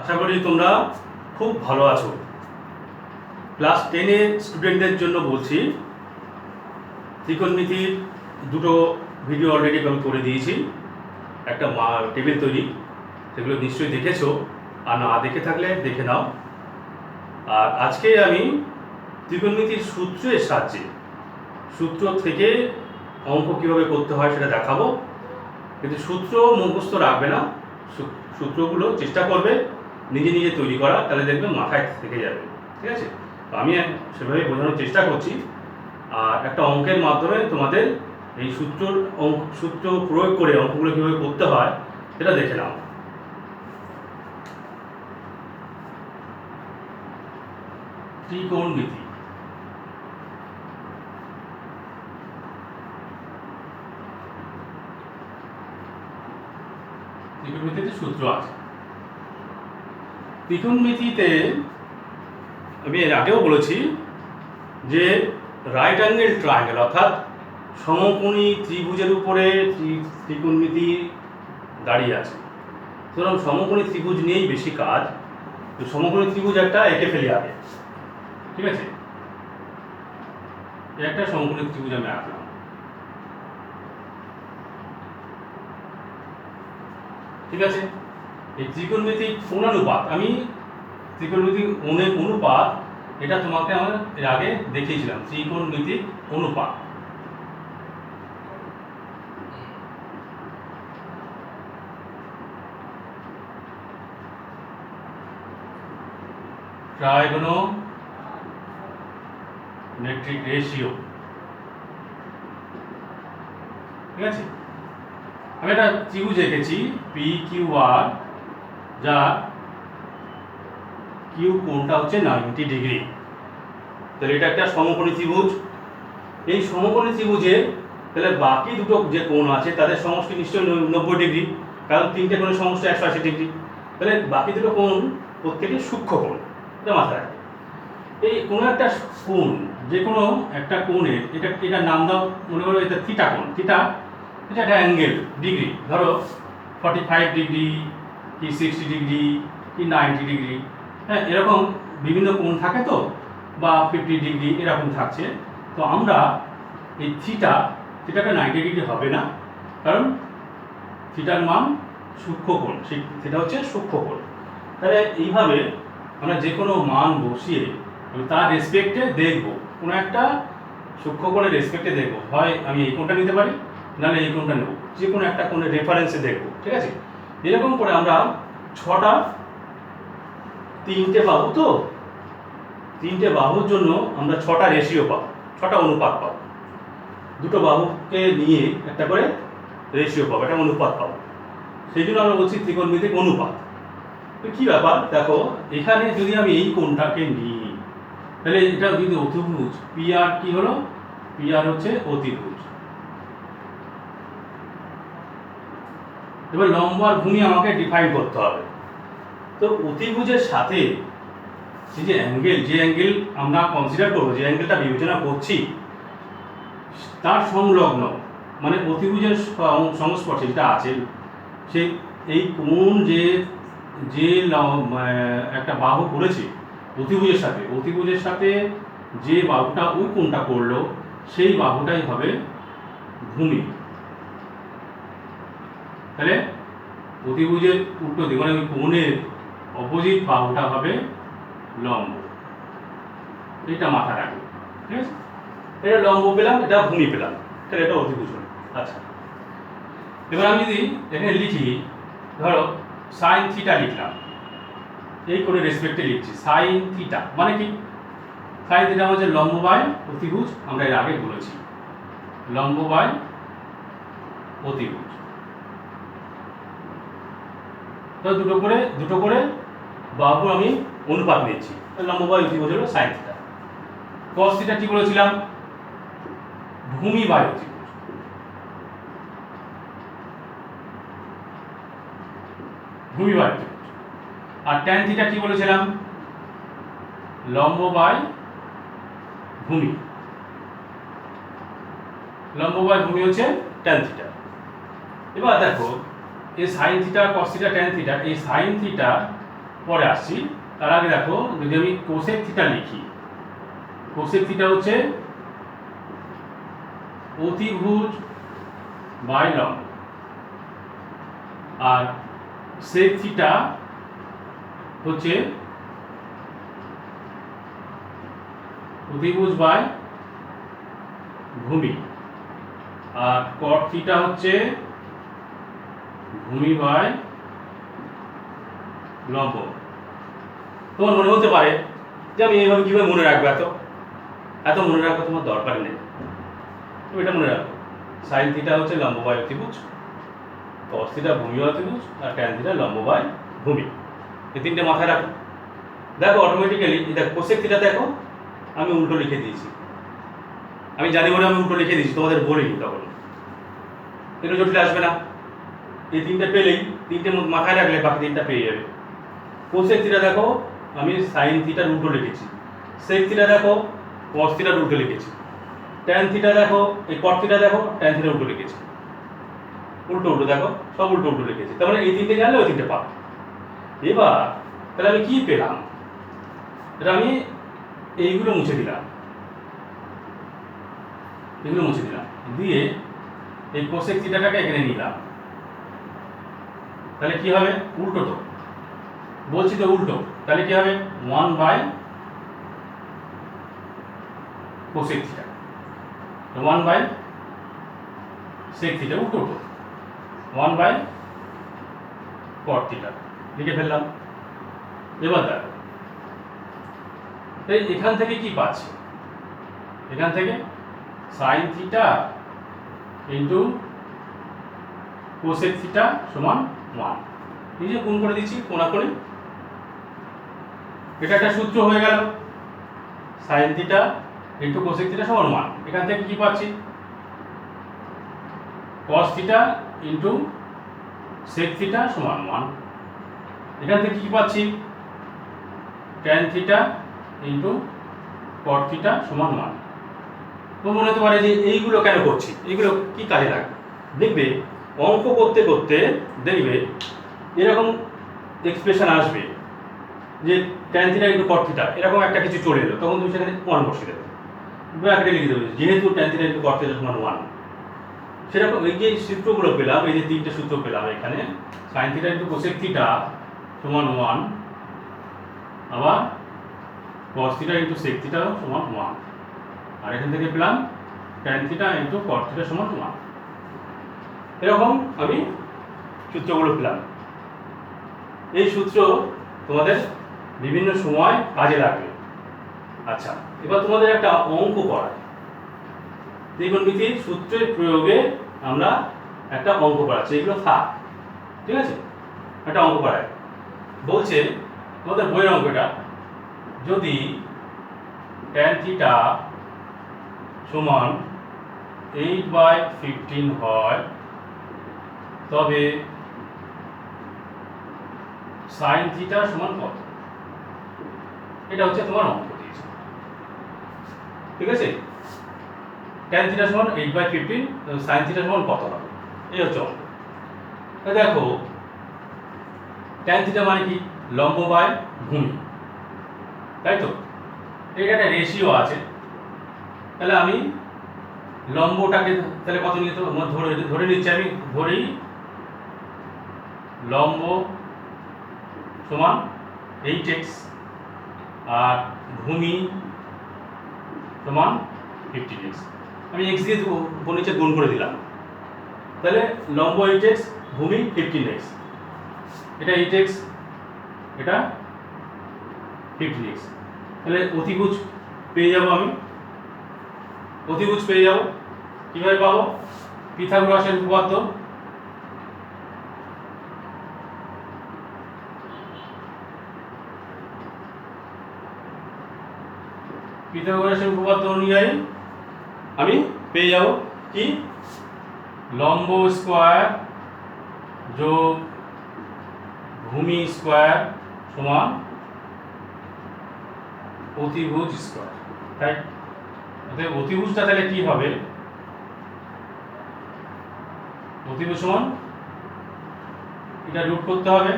আশা করি তোমরা খুব ভালো আছো। ক্লাস 10-এর স্টুডেন্টদের জন্য বলছি, ত্রিকোণমিতির দুটো ভিডিও অলরেডি আমি করে দিয়েছি। একটা টেবিল তৈরি, সেগুলো নিশ্চয়ই দেখেছো, আর না দেখে থাকলে দেখে নাও। আর আজকে আমি ত্রিকোণমিতির সূত্রের সাহায্যে, সূত্র থেকে অঙ্ক কীভাবে করতে হয় সেটা দেখাবো। কিন্তু সূত্র মুখস্থ রাখবে না, সূত্রগুলো চেষ্টা করবে নিজে নিজে তৈরি করা, তাহলে দেখবে মাথায় থেকে যাবে। ঠিক আছে, তো আমি সেভাবে বোঝানোর চেষ্টা করছি। আর একটা অঙ্কের মাধ্যমে তোমাদের এই সূত্র প্রয়োগ করে অঙ্কগুলো কীভাবে করতে হয় সেটা দেখে নাও। ত্রিকোণমিতি, ত্রিকোণমিতিতে সূত্র আছে। ত্রিকোণমিতিতে আমি এর আগেও বলেছি যে রাইট অ্যাঙ্গেল ট্রায়াঙ্গেল অর্থাৎ সমকোণী ত্রিভুজের উপরে ত্রিকোণমিতি দাঁড়িয়ে আছে। সুতরাং সমকোণী ত্রিভুজ নিয়েই বেশি কাজ। তো সমকোণী ত্রিভুজ একটা এঁকে ফেলি আগে, ঠিক আছে? একটা সমকোণী ত্রিভুজ আমি আঁকলাম। ঠিক আছে, এই ত্রিকোণমিতিক কোণানুপাত, আমি ত্রিকোণমিতিক অনুপাত এটা তোমাকে আমি এর আগে দেখিয়েছিলাম। ত্রিকোণমিতিক অনুপাত, ট্রাইগোনোমেট্রিক রেশিও। ঠিক আছে, আমি একটা ত্রিভুজ এঁকেছি পি কিউ আর, যা কিউ কোণটা হচ্ছে 90 ডিগ্রি। তাহলে এটা একটা সমকোণী ত্রিভুজ। এই সমকোণী ত্রিভুজে তাহলে বাকি দুটো যে কোণ আছে তাদের সমষ্টি নিশ্চয়ই 90 ডিগ্রি, কারণ তিনটে কোণের সমষ্টি 180 ডিগ্রি। তাহলে বাকি দুটো কোণ প্রত্যেকে সূক্ষ্ম কোণ, এটা মাথায় রাখবে। এই কোনো একটা কোণ, যে কোনো একটা কোণের এটার নাম দাও, মনে করো এটা থিটা কোণ। থিটা এটা একটা অ্যাঙ্গেল, ডিগ্রি, ধরো 45 ডিগ্রি কি 60 ডিগ্রি কি 90 ডিগ্রি, হ্যাঁ, এরকম বিভিন্ন কোণ থাকে তো, বা 50 ডিগ্রি এরকম থাকছে। তো আমরা এই থিটাটা 90 ডিগ্রি হবে না, কারণ থিটার মান সূক্ষ্ম কোণ, সেটা হচ্ছে সূক্ষ্ম কোণ। তাহলে এইভাবে আমরা যে কোনো মান বসিয়ে তার রেসপেক্টে দেখব, কোনো একটা সূক্ষ্ম কোণের রেসপেক্টে দেখব, হয় আমি এই কোণটা নিতে পারি, নাহলে এই কোণটা নেব, যে কোনো একটা কোণের রেফারেন্সে দেখব। ঠিক আছে, এরকম করে আমরা তিনটে বাহু, তো তিনটে বাহুর জন্য আমরা 6টা রেশিও পাবো, 6টা অনুপাত পাবো। দুটো বাহুকে নিয়ে একটা করে রেশিও পাবো, একটা অনুপাত পাবো। সেই জন্য আমরা বলছি ত্রিকোণমিতিক অনুপাত। তো কী ব্যাপার দেখো, এখানে যদি আমি এই কোণটাকে নিই, তাহলে এটা যদি অতিভুজ, পি আর কি হলো, পি আর হচ্ছে অতিভুজ। এবার লম্ব আর ভূমি আমাকে ডিফাইন করতে হবে। তো অতিভুজের সাথে যে অ্যাঙ্গেল আমরা কনসিডার করবো, যে অ্যাঙ্গেলটা বিবেচনা করছি, তার সংলগ্ন মানে অতিভুজের সংস্পর্শে যেটা আছে, সেই এই কোণ যে একটা বাহু করেছে অতিভুজের সাথে যে বাহুটা ওই কোণটা করলো, সেই বাহুটাই হবে ভূমি। তাহলে অতিভুজের উল্টো দিক মানে ওই কোণের অপোজিট বাহুটা হবে লম্ব। এটা মাথা রাখবে। ঠিক আছে, এটা লম্ব পেলাম, এটা ভূমি পেলাম, তাহলে এটা অতিভুজ হলো। আচ্ছা, এবার আমি যদি এখানে লিখি, ধরো সাইন থিটা লিখলাম, এই কোণের রেসপেক্টে লিখছি সাইন থিটা, মানে কি সাইন থিটা হচ্ছে লম্ব বাই অতিভুজ। আমরা এর আগে বলেছি লম্ব বাই অতিভুজ। তো দুটো করে বাহু আমি অনুপাত নিচ্ছি, লম্ব বাই অতিভুজ হলো সাইন থিটা। কস থিটা কি বলেছিলাম, ভূমি বাই অতিভুজ। ভূমি বাই অতিভুজ। আর ট্যান থিটা কি বলেছিলাম, লম্ব বাই ভূমি। লম্ব বাই ভূমি হচ্ছে ট্যান থিটা। এবার দেখো এই sine theta, cos theta, tan theta, এই সাইন থিটা পরে আসছি। তার আগে দেখো, যদি আমি কোসেক থিটা লিখি, কোসেক থিটা হচ্ছে অতিভুজ বাই লম্ব, আর সেক থিটা হচ্ছে অতিভুজ বাই ভূমি, আর কট থিটা হচ্ছে ভূমি বাই লম্ব। তোমার মনে হতে পারে যে আমি এইভাবে কিভাবে মনে রাখবো, এত মনে রাখবো তোমার দরকার নেই। তুমি এটা মনে রাখো, সাইন থিটা হচ্ছে লম্ব বাই অতিভুজ, কস থিটা ভূমি বাই অতিভুজ, আর ট্যান থিটা লম্ব বাই ভূমি। এই তিনটে মাথায় রাখো। দেখো অটোমেটিক্যালি দেখো কোসেক থিটা দেখো আমি উল্টো লিখে দিয়েছি, আমি জানি বলে আমি উল্টো লিখে দিয়েছি, তোমাদের বলিনি তখন, একটু জটিল আসবে না। এই তিনটে পেলেই, তিনটে মাথায় রাখলে বাকি তিনটা পেয়ে যাবে। কোসেক থিটা দেখো আমি সাইন থিটার উল্টো লিখেছি, সেক থিটা দেখো কস থিটার উল্টো লিখেছি, ট্যান থিটা দেখো এই কট থিটা দেখো ট্যান থিটার উল্টো লিখেছি, উল্টো উল্টো দেখো সব উল্টো উল্টো লিখেছি। তার মানে এই তিনটে জানলে ওই তিনটে পাবো। এবার তাহলে আমি কি পেলাম, এটা আমি এইগুলো মুছে দিলাম, এগুলো মুছে দিলাম, দিয়ে এই কোসেক থিটাটাকে এখানে নিলাম। তাহলে কি হবে, উল্টো তো বলছি তো উল্টো, তাহলে কি হবে 1 by cosec theta, 1 by sec theta, উল্টো 1 বাই কট থিটা লিখে ফেললাম। এবার দেখো এখান থেকে কি পাচ্ছি, এখান থেকে sign theta into cosec theta সমান 1, এই যে গুণ করে দিচ্ছি কোণাকোণে, এটা একটা সূত্র হয়ে গেল, sine theta into cosec theta সমান 1। এখান থেকে কি পাচ্ছি, cos theta into sec theta সমান 1। এখান থেকে কি পাচ্ছি, tan theta into cot theta সমান 1। তো মনে হতে পারে যে এইগুলো কেন করছি, এইগুলো কি কাজে লাগবে। দেখবে অঙ্ক করতে করতে দেখবে এরকম এক্সপ্রেশন আসবে যে tan theta into cot theta এরকম একটা কিছু চলে এলো, তখন তুমি সেখানে 1 বসিয়ে দেবে, ব্র্যাকেটে লিখে দেবে যেহেতু tan theta into cot theta সমান 1। সেরকম এই যে সূত্রগুলো পেলাম, এই যে তিনটে সূত্র পেলাম এখানে, sine theta into cosec theta সমান 1, আবার cos theta into sec theta সমান 1, আর এখান থেকে পেলাম tan theta into cot theta সমান 1। এরকম আমি সূত্রগুলো পেলাম। এই সূত্র তোমাদের বিভিন্ন সময় কাজে লাগবে। আচ্ছা, এবার তোমাদের একটা অঙ্ক করায়, ত্রিকোণমিতির সূত্রের প্রয়োগে আমরা একটা অঙ্ক করাচ্ছি, এগুলো থাক, ঠিক আছে। একটা অঙ্ক করায় বলছে তোমাদের বইয়ের অঙ্কটা, যদি ট্যান থিটা সমান 8/15 হয় তবে সাইন থিটা সমান কত, এটা হচ্ছে তোমার অঙ্ক দিয়েছে, ঠিক আছে। ট্যান থিটা সমান 8/15, সাইন থিটা সমান কত হবে, এই হচ্ছে অঙ্ক। দেখো ট্যান থিটা মানে কি, লম্ব বাই ভূমি, তাই তো। এটা একটা রেশিও আছে, তাহলে আমি লম্বটাকে তাহলে কত নিয়ে তো ধরে নিচ্ছি, আমি ধরি লম্ব সমান 8x আর ভূমি সমান 15x, আমি x দিয়ে উপর নিচে গুণ করে দিলাম, তাহলে লম্ব 8x ভূমি 15x, এটা 8x এটা 15x, তাহলে অতিভুজ পেয়ে যাব। আমি অতিভুজ পেয়ে যাব, কিভাবে পাবো, পিথাগোরাসের উপপাদ্য। পিথাগোরাসের উপপাদ্য অনুযায়ী আমি পেয়ে যাব কি, লম্ব স্কয়ার যোগ ভূমি স্কয়ার সমান অতিভুজ স্কয়ার, তাই। অতএব অতিভুজটা তাহলে কি হবে, অতিভুজ সমান এটা রুট করতে হবে,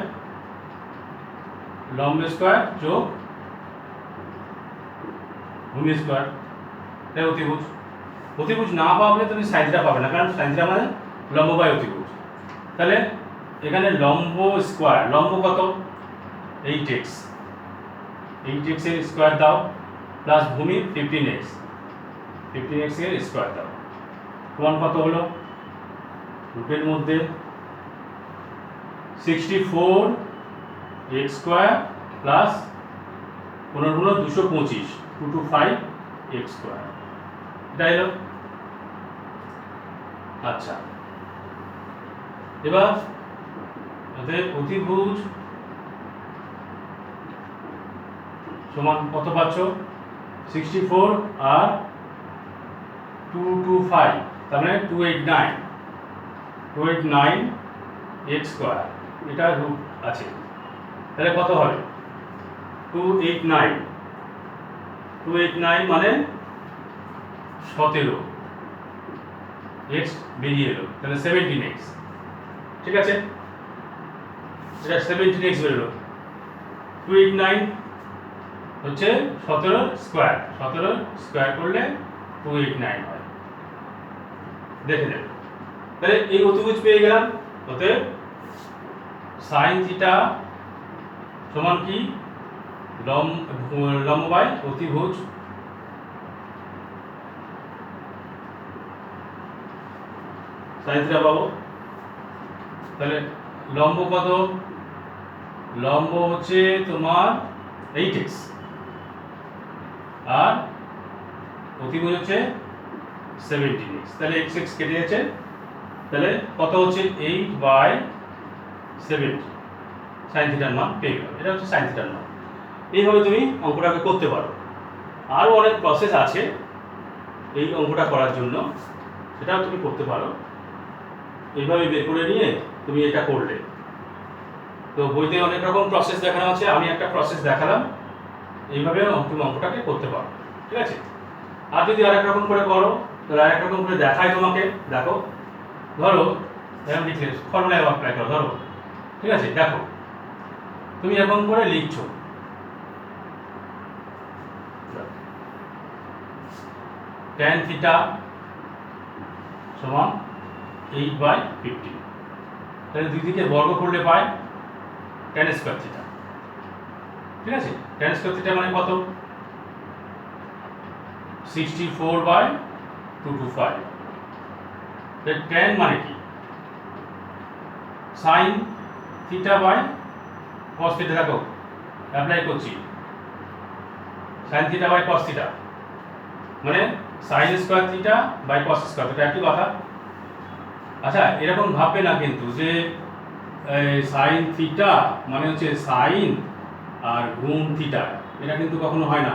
লম্ব স্কোয়ার যোগ ভূমি স্কোয়ার, তাই অতিভুজ। অতিভুজ না পাবে তুমি সাইন থিটা পাবে না, কারণ সাইন থিটা মানে লম্ব বাই অতিভুজ। তাহলে এখানে লম্ব স্কোয়ার, লম্ব কত 8x, 8x এর স্কোয়ার দাও প্লাস ভূমি 15x, 15x এর স্কোয়ার দাও, সমান কত হলো রুটের মধ্যে 64x square plus 15 225 225x square, এটা এলো। আচ্ছা, এবার অতিভুজ সমান কত পাচ্ছ 64 আর 225, তার মানে 289 x স্কোয়ার, এটা রুট আছে, তাহলে কত হবে 289 মানে 17 x বেরিয়ে এলো, তাহলে 17x, ঠিক আছে, এটা 17x বেরোলো। 289 হচ্ছে 17 স্কোয়ার, 17 স্কোয়ার করলে 289 হয়, দেখে নেবে। তাহলে এই অতিভুজ পেয়ে গেলাম। অতএব সাইন থিটা সমান কি লম্ব বাই অতিভুজ, সাইন থিটা পাবো। তাহলে লম্ব কত, লম্ব হচ্ছে তোমার 8x আর অতিভুজ হচ্ছে 17x, তাহলে x কেটে যাচ্ছে, তাহলে কত হচ্ছে 8/70 সাইন থিটার মান পেয়ে গেলাম। এটা হচ্ছে সাইন থিটার মান। এইভাবে তুমি অঙ্কটাকে করতে পারো। আরও অনেক প্রসেস আছে এই অঙ্কটা করার জন্য, সেটাও তুমি করতে পারো। এইভাবে বের করে নিয়ে তুমি এটা করলে, তো বইতে অনেক রকম প্রসেস দেখানো আছে, আমি একটা প্রসেস দেখালাম, এইভাবে তুমি অঙ্কটাকে করতে পারো, ঠিক আছে। আর যদি আরেক রকম করে করো, তাহলে আরেক রকম করে দেখাই তোমাকে। দেখো, ধরো এরকম লিখলে ফর্মুলা অ্যাপ্লাই করো, ধরো, ঠিক আছে। দেখো তুমি এরকম করে লিখছো, tan থিটা সমান 8/50, তাহলে দুই দিকে বর্গ করলে পাই tan স্কয়ার থিটা, ঠিক আছে। tan স্কয়ার থিটা মানে কত 64/225, তাহলে tan মানে কি sin theta by cos theta. দেখো অ্যাপ্লাই করছি, sin theta by cos theta মানে sin square theta by cos square, এটা একই কথা। আচ্ছা, এরকম ভাববে না কিন্তু যে sin থিটা মানে হচ্ছে sin আর গুণ থিটা, এটা কিন্তু কখনো হয় না,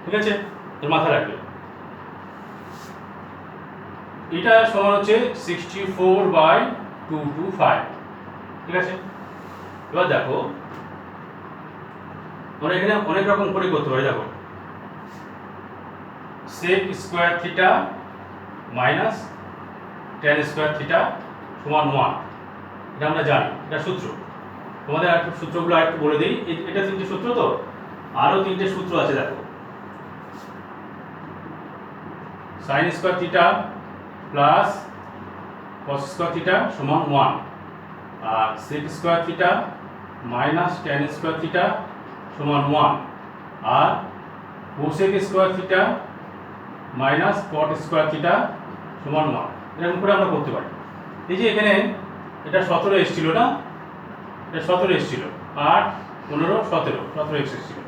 ঠিক আছে, তোর মাথায় রাখবে। এটা সমান হচ্ছে 64/225, ঠিক আছে। এবার দেখো আমরা এখানে অনেক রকম করে করতে পারি। দেখো sec square theta minus tan square theta সমান 1, এটা আমরা জানি, এটা সূত্র। তোমাদের আর সূত্রগুলো আরেকটু বলে দিই, এটা তিনটে সূত্র, তো আরো তিনটে সূত্র আছে। দেখো sin square theta plus cos square theta সমান 1, আর sec square theta minus tan square theta সমান 1, আর cosec square theta minus cot square theta সমান 1, এরকম করে আমরা করতে পারি। এই যে এখানে এটা 17 এসেছিল না, এটা 17 এসেছিল, 8 15 17 এসেছিল,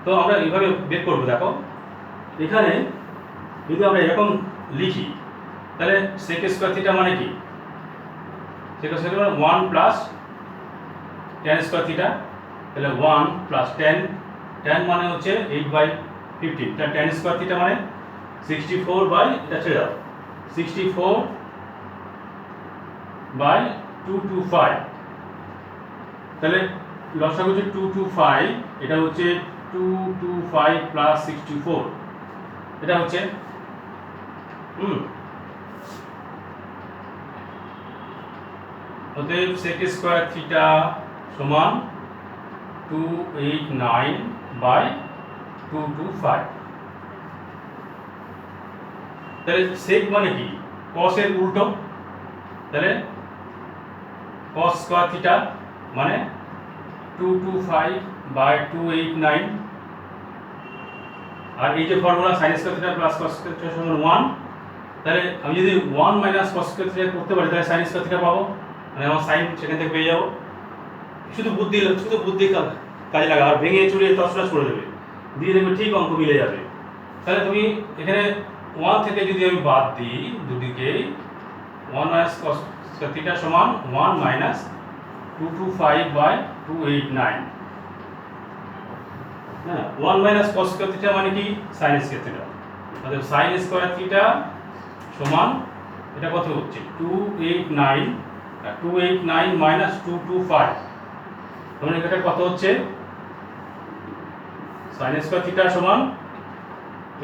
তো আমরা এইভাবে বের করবো। দেখো এখানে যদি আমরা এরকম লিখি, তাহলে sec স্কয়ার থিটা মানে কি, sec স্কয়ার থিটা মানে 1 প্লাস tan স্কয়ার থিটা, তাহলে 1 প্লাস tan মানে হচ্ছে 8/15, তাহলে tan স্কয়ার থিটা মানে 64 বাই, এটা ছেড়ে দাও, 64/225, তাহলে লসাগু হচ্ছে 225, এটা হচ্ছে 225 প্লাস 64, এটা হচ্ছে অতএব sec স্কয়ার থিটা সমান 289/225। তাহলে সেক মানে কি? cos এর উল্টো। তাহলে cos স্কয়ার থিটা মানে 225/289। আর এই যে formula sin square theta plus cos square theta সমান 1। তাহলে আমি যদি 1 - cos স্কয়ার থিটা করতে পারি তাহলে sin স্কয়ার থিটা পাবো, মানে আমার sin সেখান থেকে পেয়ে যাবো। শুধু বুদ্ধি কাজে লাগা, আর ভেঙে চুরে তছনছ করে দেবে, দিয়ে দেখবে ঠিক অঙ্ক মিলে যাবে। তাহলে তুমি এখানে 1 থেকে যদি আমি বাদ দিই দুদিকেই, 1 - cos স্কয়ার থিটা সমান 1 - 225/289। হ্যাঁ, 1 - cos স্কয়ার থিটা মানে কি? sin square theta. অতএব sin স্কয়ার থিটা সমান এটা কত হচ্ছে? 289 - 225। তাহলে এটা কত হচ্ছে? sin স্কয়ার থিটা সমান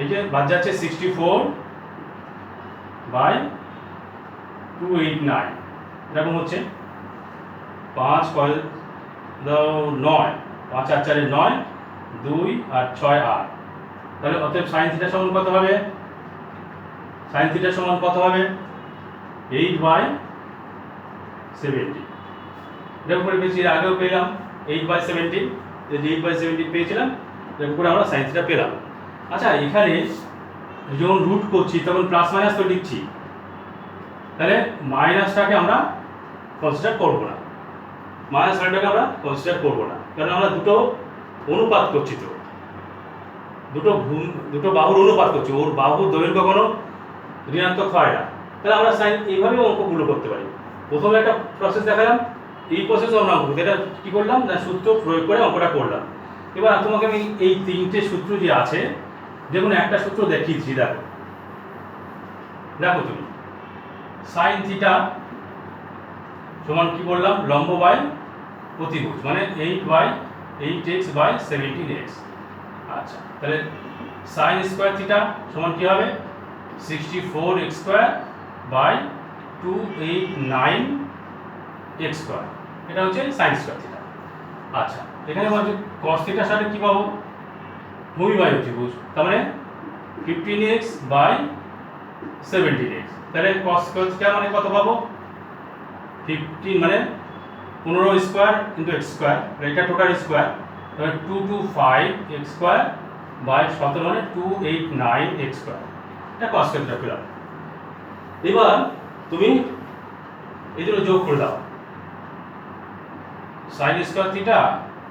এই যে বাদ যাচ্ছে 64/289, এরকম হচ্ছে 5 9, 5 আর 4 9, 2 আর 6 8। তাহলে অতএব sin থিটা সমান কত হবে? sin থিটা সমান কত হবে? 8/70। এরকম করে পেয়েছি, আগেও পেলাম 8/70, যে 8/70 পেয়েছিলাম, এরকম করে আমরা sin থিটা পেলাম। আচ্ছা, এখানে যখন রুট করছি তখন প্লাস মাইনাস তো লিখছি, তাহলে মাইনাসটাকে আমরা কনসিডার করব না, মাইনাস সাইনটাকে আমরা কনসিডার করব না, কারণ আমরা দুটো অনুপাত করছি, তো দুটো বাহুর অনুপাত করছি, ওর বাহুর দৈর্ঘ্য কোনো ঋণাত্মক হয় না। তাহলে আমরা সাইন এইভাবেও অঙ্কগুলো করতে পারি। প্রথমে একটা প্রসেস দেখালাম, এই প্রসেসে আমরা অঙ্ক, এটা কি করলাম না, সূত্র প্রয়োগ করে অঙ্কটা করলাম। এবার তোমাকে আমি এই তিনটে সূত্র যে আছে, দেখুন একটা সূত্র দেখিয়েছি, দেখো তুমি sin থিটা সমান কি বললাম? লম্ব বাই প্রতিভুজ, মানে 8/8x/17x। আচ্ছা, তাহলে sin স্কয়ার থিটা সমান কি হবে? 64x²/289x²। এটা হচ্ছে sin স্কয়ার থিটা। আচ্ছা, এখানে বলছে cos থিটার সাথে কি পাবো? ভূমিবাহী ত্রিভুজ, তার মানে 15x/17x। তাহলে cos স্কয়ার থিটা মানে কত পাবো? 15 মানে 15 স্কয়ার ইনটু x², এটা টোটাল স্কয়ার, তাহলে 225x²/17 মানে 289x²। এটা cos স্কয়ার থিটা পেলাম। এবার তুমি এই দুটো যোগ করে দাও, sin square theta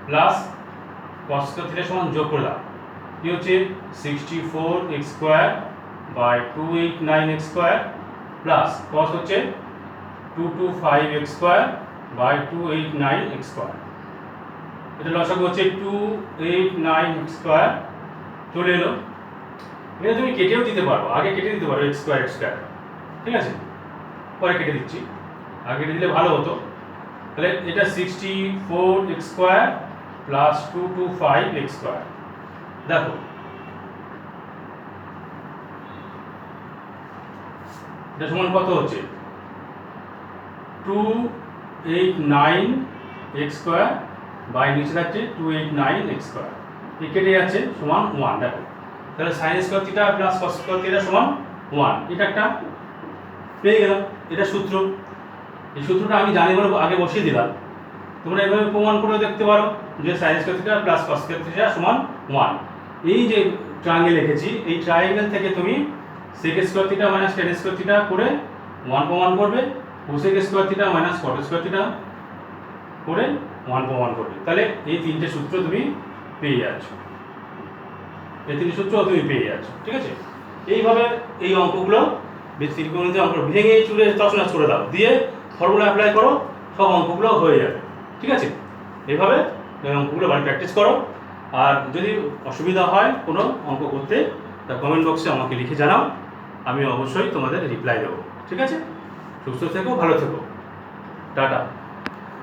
plus cos square theta সমান যোগ করে দাও, কি হচ্ছে? 64x²/289x² প্লাস cos হচ্ছে 225x²/289x²। এটা লসাগু হচ্ছে 289x² চলে এলো। এটা তুমি কেটেও দিতে পারো, আগে কেটে দিতে পারো x², ঠিক আছে, পরে কেটে দিচ্ছি, আগে কেটে দিলে ভালো হতো। তাহলে এটা 64x² প্লাস 225x², দেখো এটা সমান কত হচ্ছে? 289x² বাই নিচে থাকছে 289x², এই কেটে যাচ্ছে সমান 1। দেখো, তাহলে sin square theta plus cos square theta সমান 1, এটা একটা পেয়ে গেলাম। এটা সূত্র, এই সূত্রটা আমি জানি বলে আগে বসিয়ে দিলাম। তোমরা এভাবে প্রমাণ করে দেখতে পারো যে sin square theta plus cos square theta সমান 1। এই যে ট্রায়াঙ্গেল লিখেছি, এই ট্রায়াঙ্গেল থেকে তুমি sec square theta minus tan square theta করে 1 প্রমাণ করবে, cosec square theta minus cot square theta করে 1 প্রমাণ করবে। তাহলে এই তিনটে সূত্র তুমি পেয়ে যাচ্ছ, এই তিনটে সূত্র তুমি পেয়ে যাচ্ছ, ঠিক আছে। এইভাবে এই অঙ্কগুলো ত্রিকোণমিতির অঙ্ক ভেঙে চুরে তছনছ করে দাও, দিয়ে ফর্মুলা অ্যাপ্লাই করো, সব অঙ্কগুলো হয়ে যাবে, ঠিক আছে। এইভাবে অঙ্কগুলো বাড়ি প্র্যাকটিস করো। আর যদি অসুবিধা হয় কোনো অঙ্ক করতে, তা কমেন্ট বক্সে আমাকে লিখে জানাও, আমি অবশ্যই তোমাদের রিপ্লাই দেবো, ঠিক আছে। সুস্থ থেকো, ভালো থেকো, টাটা।